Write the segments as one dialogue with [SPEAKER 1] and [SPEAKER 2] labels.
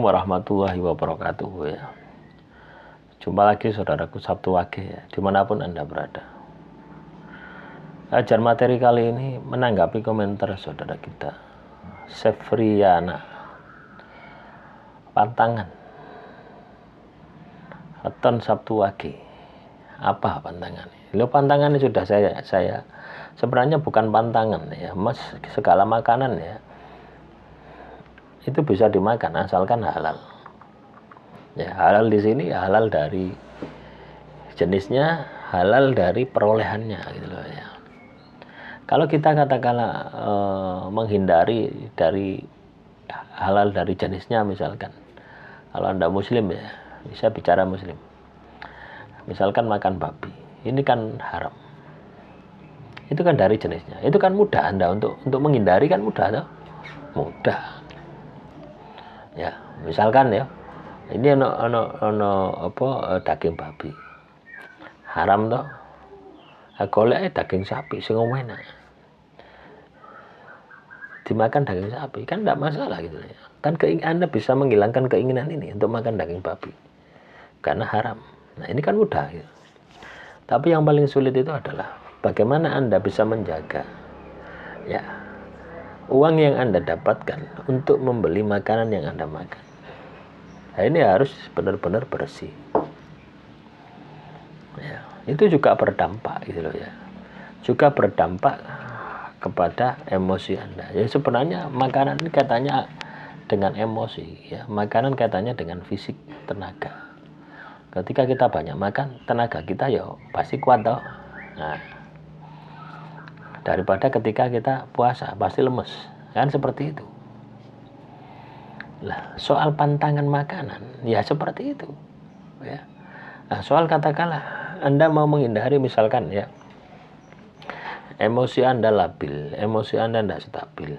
[SPEAKER 1] warahmatullahi wabarakatuh ya. Jumpa lagi saudaraku Sabtu Wage ya, dimanapun Anda berada. Ajar materi kali ini menanggapi komentar saudara kita Sefriana. Pantangan Weton Sabtu Wage. Apa pantangannya? Lo pantangannya sudah saya sebenarnya bukan pantangan ya, Mas, segala makanan ya itu bisa dimakan asalkan halal. Ya, halal di sini halal dari jenisnya, halal dari perolehannya gitu loh ya. Kalau kita katakanlah menghindari dari halal dari jenisnya, misalkan kalau Anda muslim ya, bisa bicara muslim. Misalkan makan babi, ini kan haram. Itu kan dari jenisnya. Itu kan mudah Anda untuk menghindari, kan mudah toh? Mudah. Ya, misalkan ya, ini daging babi haram toh, golek daging sapi sing enak dimakan, daging sapi kan tidak masalah gitu ya. Kan Anda bisa menghilangkan keinginan ini untuk makan daging babi karena haram. Nah ini kan mudah gitu. Tapi yang paling sulit itu adalah bagaimana Anda bisa menjaga ya uang yang Anda dapatkan untuk membeli makanan yang Anda makan. Nah, ini harus benar-benar bersih. Ya, itu juga berdampak gitu loh ya. Juga berdampak kepada emosi Anda. Ya sebenarnya makanan ini katanya dengan emosi ya. Makanan katanya dengan fisik, tenaga. Ketika kita banyak makan, tenaga kita ya pasti kuat toh. Nah, daripada ketika kita puasa pasti lemes, kan seperti itu. Lah, soal pantangan makanan ya seperti itu ya. Nah, soal katakanlah Anda mau menghindari misalkan ya emosi Anda labil, emosi Anda tidak stabil,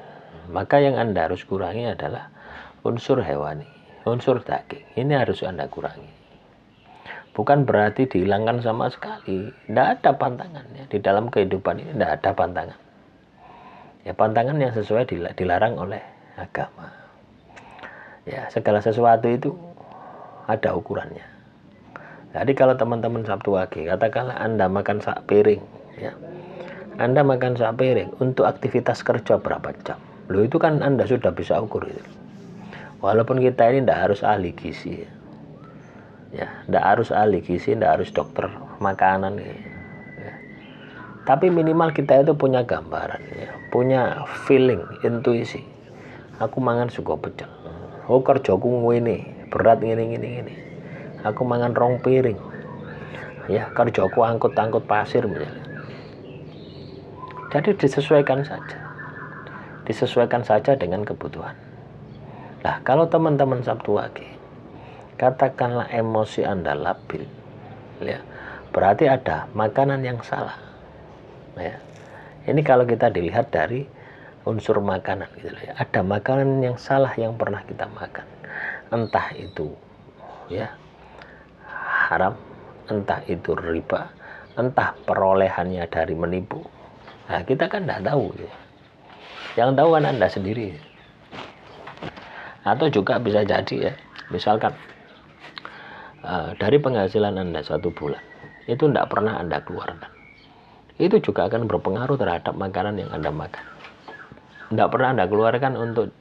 [SPEAKER 1] maka yang Anda harus kurangi adalah unsur hewani, unsur daging. Ini harus Anda kurangi. Bukan berarti dihilangkan sama sekali. Tidak ada pantangan ya. Di dalam kehidupan ini tidak ada pantangan. Ya pantangan yang sesuai dilarang oleh agama. Ya segala sesuatu itu ada ukurannya. Jadi kalau teman-teman Sabtu Wage, katakanlah Anda makan sak piring ya. Anda makan sak piring untuk aktivitas kerja berapa jam. Loh itu kan Anda sudah bisa ukur itu. Walaupun kita ini tidak harus ahli gizi ya. Ya, tidak harus ahli gizi, tidak harus dokter makanan ya. Tapi minimal kita itu punya gambaran ya, punya feeling, intuisi. Aku mangan sugo pecel. Oh kerjaku ngene, berat ngene. Aku mangan rong piring. Ya, kerjaku angkut-angkut pasir misalnya. Jadi disesuaikan saja. Disesuaikan saja dengan kebutuhan. Nah, kalau teman-teman Sabtu Wage katakanlah emosi Anda labil ya, berarti ada makanan yang salah ya. Ini kalau kita dilihat dari unsur makanan gitu ya. Ada makanan yang salah yang pernah kita makan, entah itu ya haram, entah itu riba, entah perolehannya dari menipu. Nah kita kan tidak tahu ya. Yang tahu kan Anda sendiri. Atau juga bisa jadi ya, misalkan dari penghasilan Anda 1 bulan itu tidak pernah Anda keluarkan, itu juga akan berpengaruh terhadap makanan yang Anda makan. Tidak pernah Anda keluarkan untuk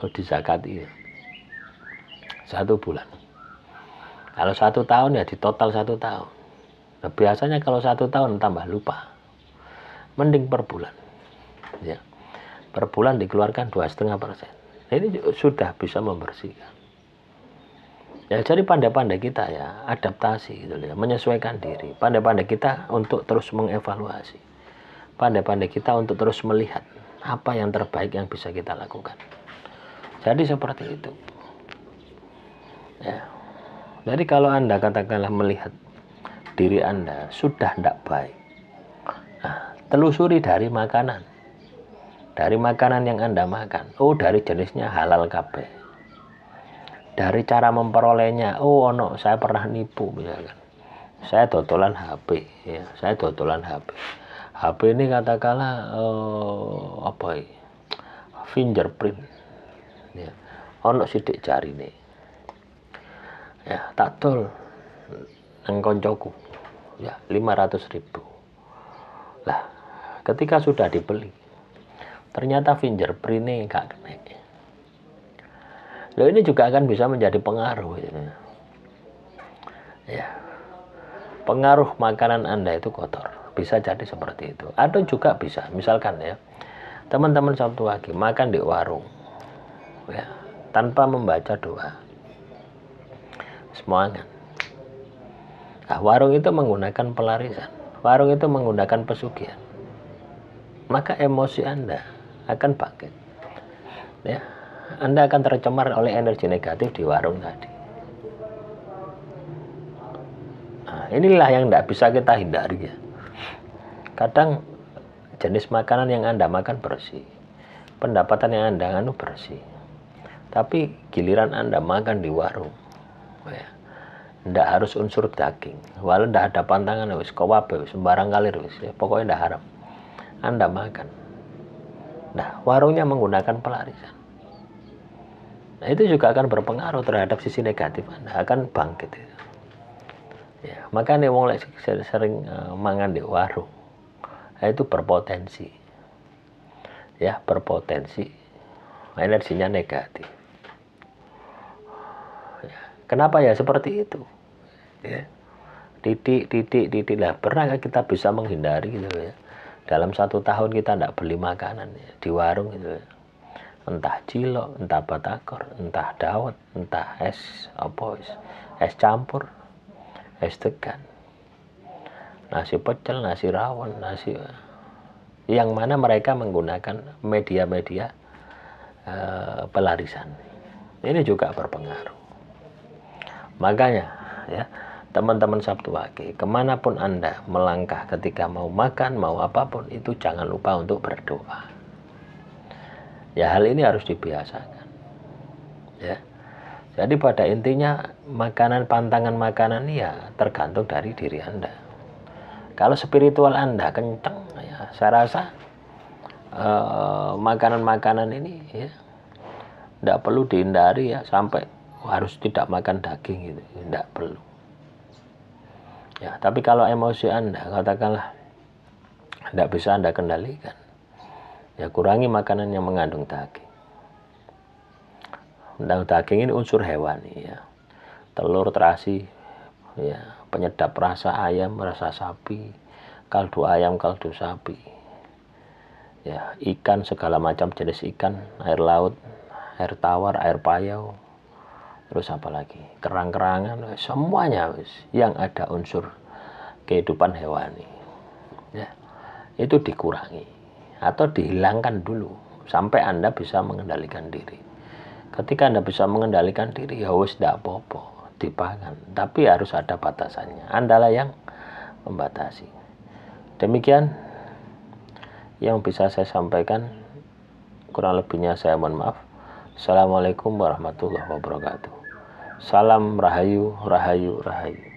[SPEAKER 1] dizakati 1 bulan. Kalau 1 tahun ya di total 1 tahun. Nah, biasanya kalau 1 tahun tambah lupa, mending per bulan ya. Per bulan dikeluarkan 2,5%. Ini sudah bisa membersihkan. Ya, jadi pandai-pandai kita ya adaptasi gitu ya, menyesuaikan diri. Pandai-pandai kita untuk terus mengevaluasi. Pandai-pandai kita untuk terus melihat apa yang terbaik yang bisa kita lakukan. Jadi seperti itu. Ya. Jadi kalau Anda katakanlah melihat diri Anda sudah tidak baik, nah, telusuri dari makanan. Dari makanan yang Anda makan. Oh, dari jenisnya halal kabeh. Dari cara memperolehnya, oh ono saya pernah nipu misalkan, saya dodolan HP ya, saya dodolan HP. HP ini katakanlah fingerprint ya, ono sidik jari nih ya tak dol nang koncoku ya 500.000. Lah ketika sudah dibeli ternyata fingerprintnya nggak kena. Loh, ini juga akan bisa menjadi pengaruh ya. Pengaruh makanan Anda itu kotor, bisa jadi seperti itu. Atau juga bisa misalkan ya, teman-teman Sabtu Wage makan di warung ya, tanpa membaca doa semuanya. Nah, warung itu menggunakan pelarisan, warung itu menggunakan pesugihan, maka emosi Anda akan bangkit ya. Anda akan tercemar oleh energi negatif di warung tadi. Nah, inilah yang tidak bisa kita hindari ya. Kadang jenis makanan yang Anda makan bersih, pendapatan yang Anda bersih, tapi giliran Anda makan di warung ya, tidak harus unsur daging, walau tidak ada pantangan wis kowabe sembarang kali wis ya, pokoknya tidak haram Anda makan. Nah, warungnya menggunakan pelarisan. Nah, itu juga akan berpengaruh terhadap sisi negatif Anda, akan bangkit. Ya, makanya wong lek sering mangan di warung, nah, itu berpotensi. Ya, berpotensi energinya negatif. Ya, kenapa ya seperti itu? Ya. Titik lah, pernah kita bisa menghindari gitu ya. Dalam 1 tahun kita tidak beli makanan ya, di warung gitu ya. Entah cilok, entah batagor, entah dawet, entah es es campur, es degan, nasi pecel, nasi rawon, nasi yang mana mereka menggunakan media-media pelarisan. Ini juga berpengaruh. Makanya ya, teman-teman Sabtu Wage, kemanapun Anda melangkah ketika mau makan, mau apapun itu jangan lupa untuk berdoa. Ya, hal ini harus dibiasakan. Ya. Jadi pada intinya pantangan makanan ya tergantung dari diri Anda. Kalau spiritual Anda kencang ya, saya rasa makanan-makanan ini ya tidak perlu dihindari ya, sampai harus tidak makan daging gitu, tidak perlu. Ya, tapi kalau emosi Anda katakanlah tidak bisa Anda kendalikan, ya kurangi makanan yang mengandung daging. Daging ini unsur hewani ya, telur, terasi ya, penyedap rasa ayam, rasa sapi, kaldu ayam, kaldu sapi ya, ikan, segala macam jenis ikan, air laut, air tawar, air payau, terus apa lagi, kerang-kerangan, semuanya yang ada unsur kehidupan hewani ya, itu dikurangi atau dihilangkan dulu sampai Anda bisa mengendalikan diri. Ketika Anda bisa mengendalikan diri, ya wis tidak apa-apa dipangan, tapi harus ada batasannya. Andalah yang membatasi. Demikian yang bisa saya sampaikan, kurang lebihnya saya mohon maaf. Assalamualaikum warahmatullahi wabarakatuh. Salam rahayu, rahayu, rahayu.